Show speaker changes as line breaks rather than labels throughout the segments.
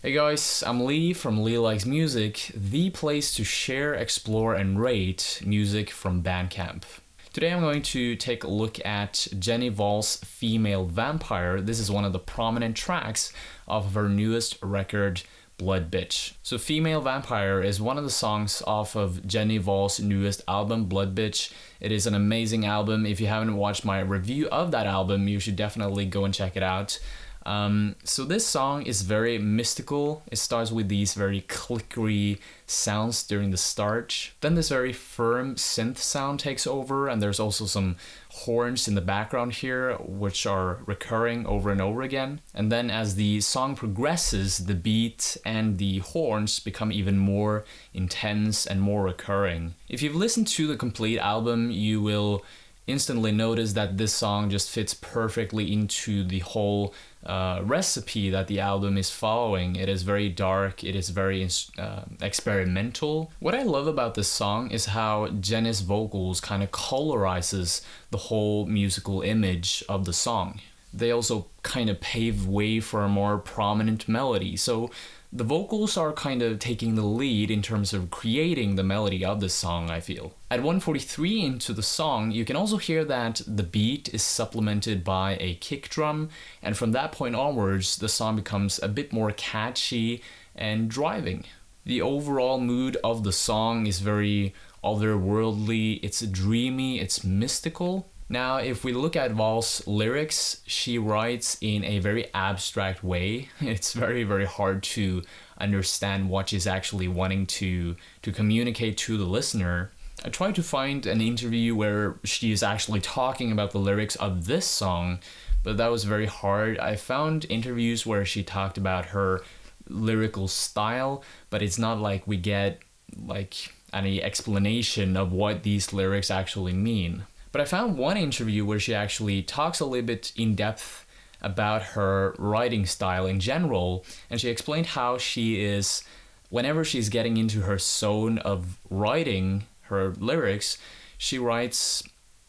Hey guys, I'm Lee from Lee Likes Music, the place to share, explore, and rate music from Bandcamp. Today I'm going to take a look at Jenny Hval's Female Vampire. This is one of the prominent tracks of her newest record, Blood Bitch. So Female Vampire is one of the songs off of Jenny Hval's newest album, Blood Bitch. It is an amazing album. If you haven't watched my review of that album, you should definitely go and check it out. So this song is very mystical. It starts with these very clickery sounds during the start. Then this very firm synth sound takes over, and there's also some horns in the background here, which are recurring over and over again. And then as the song progresses, the beat and the horns become even more intense and more recurring. If you've listened to the complete album, you will instantly notice that this song just fits perfectly into the whole recipe that the album is following. It is very dark, it is very experimental. What I love about this song is how Jenny's vocals kind of colorizes the whole musical image of the song. They also kind of pave way for a more prominent melody. So the vocals are kind of taking the lead in terms of creating the melody of this song, I feel. At 1:43 into the song, you can also hear that the beat is supplemented by a kick drum, and from that point onwards, the song becomes a bit more catchy and driving. The overall mood of the song is very otherworldly, it's dreamy, it's mystical. Now, if we look at Hval's lyrics, she writes in a very abstract way. It's very, very hard to understand what she's actually wanting to communicate to the listener. I tried to find an interview where she is actually talking about the lyrics of this song, but that was very hard. I found interviews where she talked about her lyrical style, but it's not like we get any explanation of what these lyrics actually mean. But I found one interview where she actually talks a little bit in depth about her writing style in general, and she explained how she is, whenever she's getting into her zone of writing her lyrics, she writes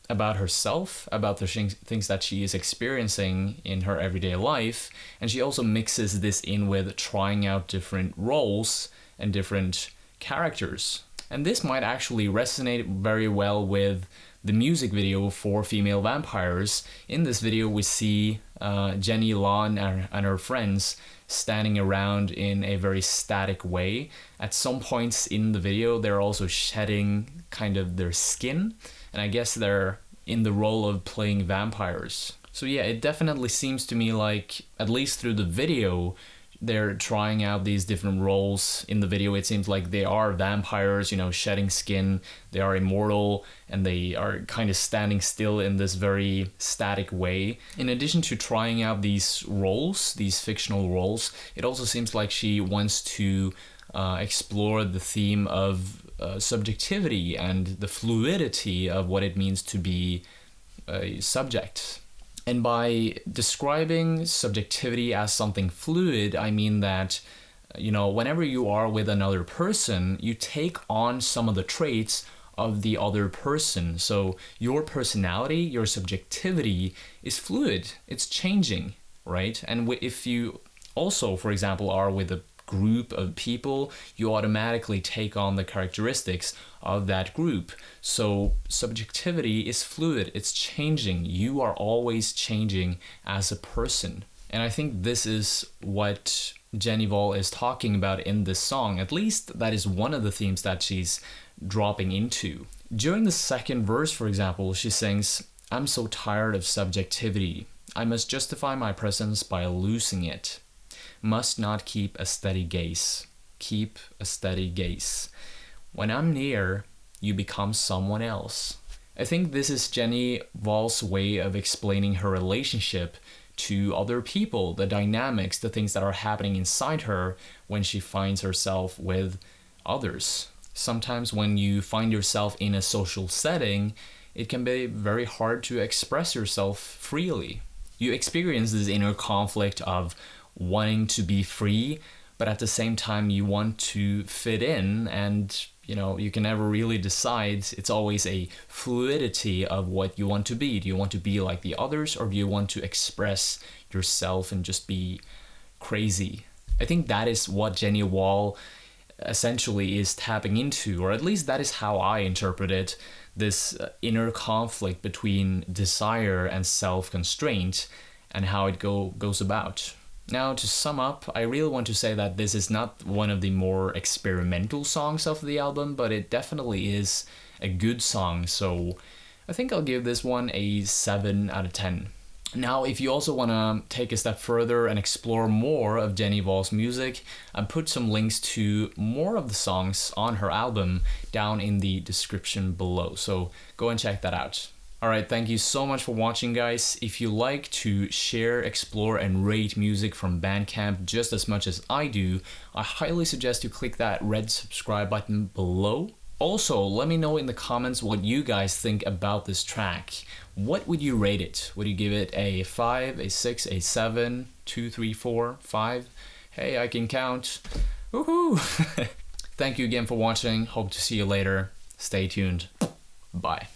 about herself, about the things that she is experiencing in her everyday life, and she also mixes this in with trying out different roles and different characters. And this might actually resonate very well with the music video for Female Vampires. In this video, we see Jenny Hval and her friends standing around in a very static way. At some points in the video, they're also shedding kind of their skin, and I guess they're in the role of playing vampires. So yeah, it definitely seems to me like, at least through the video, they're trying out these different roles. In the video, it seems like they are vampires, shedding skin, they are immortal, and they are kind of standing still in this very static way. In addition to trying out these roles, these fictional roles, it also seems like she wants to explore the theme of subjectivity and the fluidity of what it means to be a subject. And by describing subjectivity as something fluid, I mean that, whenever you are with another person, you take on some of the traits of the other person. So your personality, your subjectivity is fluid. It's changing, right? And if you also, for example, are with a group of people, you automatically take on the characteristics of that group. So subjectivity is fluid, it's changing. You are always changing as a person. And I think this is what Jenny Hval is talking about in this song. At least that is one of the themes that she's dropping into. During the second verse, for example, she sings, "I'm so tired of subjectivity. I must justify my presence by losing it. Must not keep a steady gaze. Keep a steady gaze. When I'm near, you become someone else." I think this is Jenny Hval's way of explaining her relationship to other people, the dynamics, the things that are happening inside her when she finds herself with others. Sometimes when you find yourself in a social setting, it can be very hard to express yourself freely. You experience this inner conflict of wanting to be free, but at the same time you want to fit in, and you can never really decide. It's always a fluidity of what you want to be. Do you want to be like the others, or do you want to express yourself and just be crazy? I think that is what Jenny Hval essentially is tapping into, or at least that is how I interpret it, this inner conflict between desire and self-constraint and how it goes about. Now, to sum up, I really want to say that this is not one of the more experimental songs of the album, but it definitely is a good song, so I think I'll give this one a 7 out of 10. Now, if you also want to take a step further and explore more of Jenny Hval's music, I put some links to more of the songs on her album down in the description below, so go and check that out. Alright, thank you so much for watching, guys. If you like to share, explore, and rate music from Bandcamp just as much as I do, I highly suggest you click that red subscribe button below. Also, let me know in the comments what you guys think about this track. What would you rate it? Would you give it a 5, a 6, a 7, 2, 3, 4, 5? Hey, I can count. Woohoo! Thank you again for watching. Hope to see you later. Stay tuned. Bye.